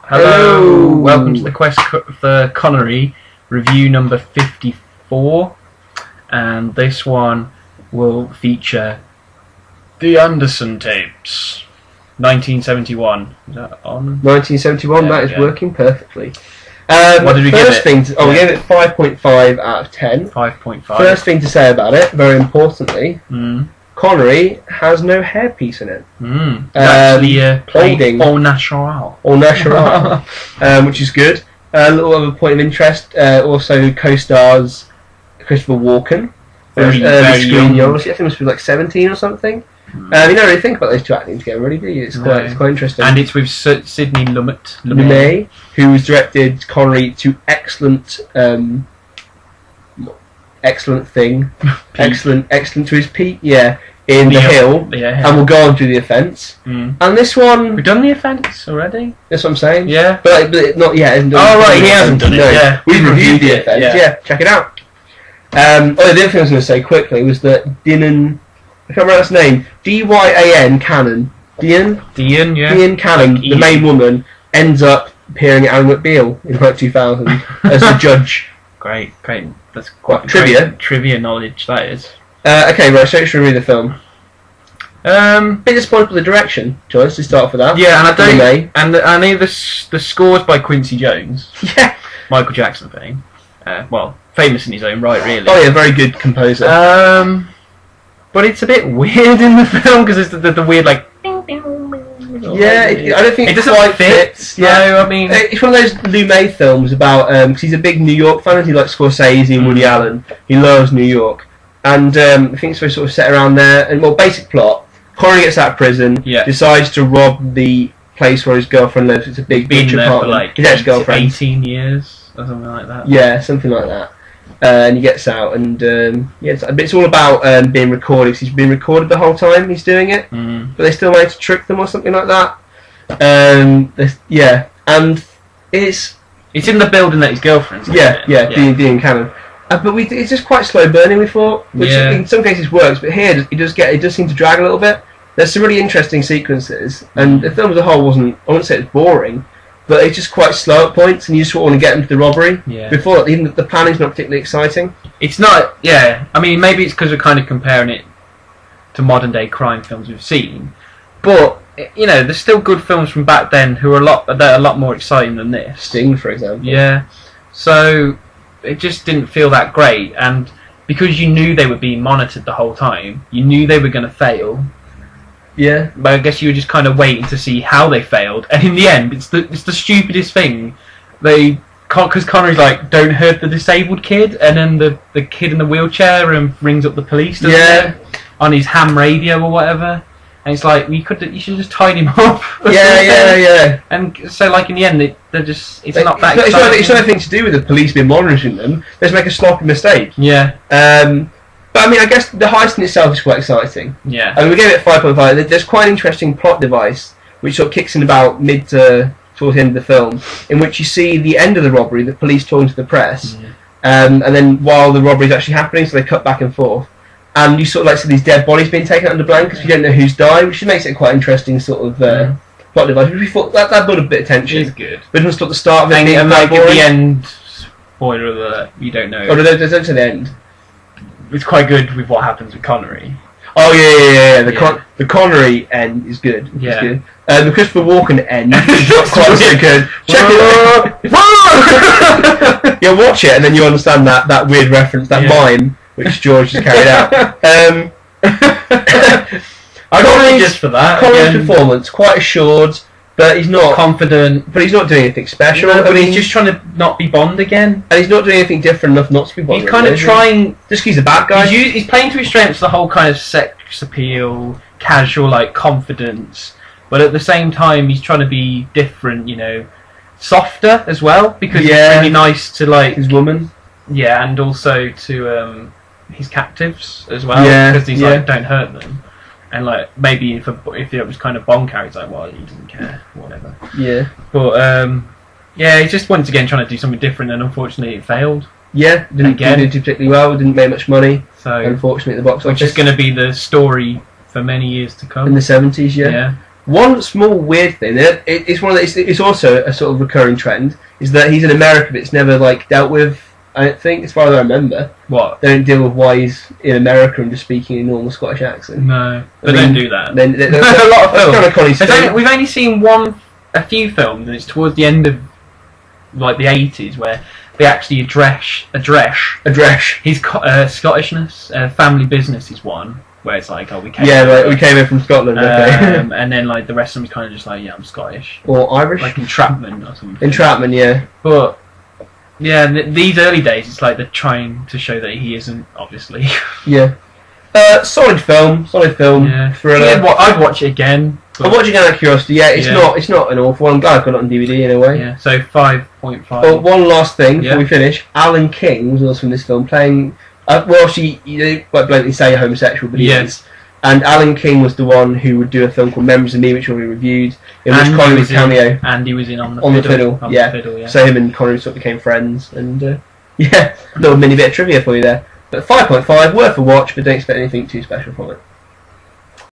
Hello, welcome to the Quest for Connery review number 54, and this one will feature the Anderson tapes, 1971. Is that on? 1971, that is working perfectly. What did we give it? We gave it 5.5 out of 10. 5.5. First thing to say about it, very importantly, Connery has no hairpiece in it. Actually played au natural. Au natural, which is good. A little other point of interest, also co-stars Christopher Walken. Very young. I think he must be like 17 or something. You don't really think about those two acting together, really, do you? It's quite interesting. And it's with Sidney Lumet, who's directed Connery to excellent thing, excellent to his peak, in The Hill, and we'll go on to The Offence. And this one, we've done The Offence already. That's what I'm saying. Yeah, but not yet. Hasn't done oh right, he hasn't done it. No. Yeah, we've reviewed The Offence. Yeah, check it out. The other thing I was going to say quickly was that Dinan, I can't remember his name, Dyan Cannon. Dian Cannon, the main woman, ends up appearing at Ally McBeal in like 2000 as the judge. Great. That's quite trivia knowledge. That is. Okay, right. So let's review the film. Bit disappointed with the direction choice to start off with that. Yeah, and I don't. And I know the scores by Quincy Jones. Yeah. Michael Jackson fame. Well, famous in his own right, really. Oh yeah, very good composer. But it's a bit weird in the film because it's the weird like. Yeah, I don't think it doesn't quite fit. Yeah, no, I mean it's one of those Lumet films about because he's a big New York fan. He likes Scorsese and Woody Allen. He loves New York, and I think it's sort of set around there. And basic plot: Connery gets out of prison, decides to rob the place where his girlfriend lives. It's a big apartment. For like his ex-girlfriend, 18 years or something like that. Yeah, something like that. And he gets out, and it's all about being recorded. Cause he's been recorded the whole time he's doing it, but they still managed to trick them or something like that. And it's in the building that his girlfriend's in. Dean Cannon. But it's just quite slow burning. We thought, which in some cases works, but here it does seem to drag a little bit. There's some really interesting sequences, and the film as a whole wasn't. I wouldn't say it's boring. But it's just quite slow at points, and you just want to get them to the robbery. Yeah. Before that, even the planning's not particularly exciting. It's not. Yeah, I mean, maybe it's because we're kind of comparing it to modern day crime films we've seen, but there's still good films from back then that are a lot more exciting than this. Sting, for example. Yeah. So it just didn't feel that great, and because you knew they were being monitored the whole time, you knew they were going to fail. Yeah, but I guess you were just kind of waiting to see how they failed, and in the end, it's the stupidest thing. Because Connery's like, "Don't hurt the disabled kid," and then the kid in the wheelchair rings up the police, on his ham radio or whatever, and it's like you should just tied him up. Yeah. And so, like in the end, it's not that. It's not anything to do with the police being monitoring them. They just make a sloppy mistake. Yeah. But I mean, I guess the heist in itself is quite exciting. Yeah. I mean, we gave it 5.5. There's quite an interesting plot device, which sort of kicks in about towards the end of the film, in which you see the end of the robbery, the police talking to the press, and then while the robbery is actually happening, so they cut back and forth, and you sort of see these dead bodies being taken under blankets. You don't know who's died, which makes it quite interesting sort of plot device. Which we thought that built a bit of tension. It's good. But it was at the start of it, and like at the end, spoiler alert, you don't know. Oh, there's to the end. It's quite good with what happens with Connery. Oh yeah. The Connery end is good. Yeah. It's good. The Christopher Walken end is not quite so good. Check it. Yeah, watch it, and then you understand that weird reference, that mime which George has carried out. Just for that. Connery's performance quite assured. But he's not confident. But he's not doing anything special. No, but he's just trying to not be Bond again. And he's not doing anything different enough not to be Bond. He's kind of trying. Just because he's a bad guy. He's playing to his strengths, the whole kind of sex appeal, casual confidence. But at the same time, he's trying to be different. Softer as well, because he's really nice to his woman. Yeah, and also to his captives as well. Yeah, because he's don't hurt them. And maybe if it was kind of Bond character, he doesn't care, whatever. Yeah. But he just once again trying to do something different, and unfortunately it failed. Yeah, didn't do particularly well. Didn't make much money. So unfortunately, at the box office, which is going to be the story for many years to come. In the 70s, yeah. Yeah. One small weird thing, it's one of it's also a sort of recurring trend, is that he's in America, but it's never like dealt with. I don't think, as far as I remember. What? They don't deal with why he's in America and just speaking a normal Scottish accent. No, they don't do that. Then there's a lot of films. We've only seen a few films, and it's towards the end of like the 80s where they actually address his Scottishness. Family Business is one where it's like, oh, we came we came in from Scotland. Okay. And then like the rest of them is kind of just like, yeah, I'm Scottish or Irish, like Entrapment or something. Entrapment, yeah. But yeah, these early days, it's like they're trying to show that he isn't, obviously. Yeah. Solid film. Yeah. Thriller. Yeah, I'd watch it again. I'll watch it again out of curiosity. Yeah, it's not an awful one. I'm glad I got it on DVD in a way. Yeah, so 5.5. But one last thing before we finish. Alan King was also in this film playing. You quite blatantly say a homosexual, but he is. And Alan King was the one who would do a film called Memories of Me, which we reviewed, in which Connery was cameo. And he was in on the fiddle. Yeah. So him and Connery sort of became friends, and a little mini bit of trivia for you there. But 5.5, worth a watch, but don't expect anything too special from it.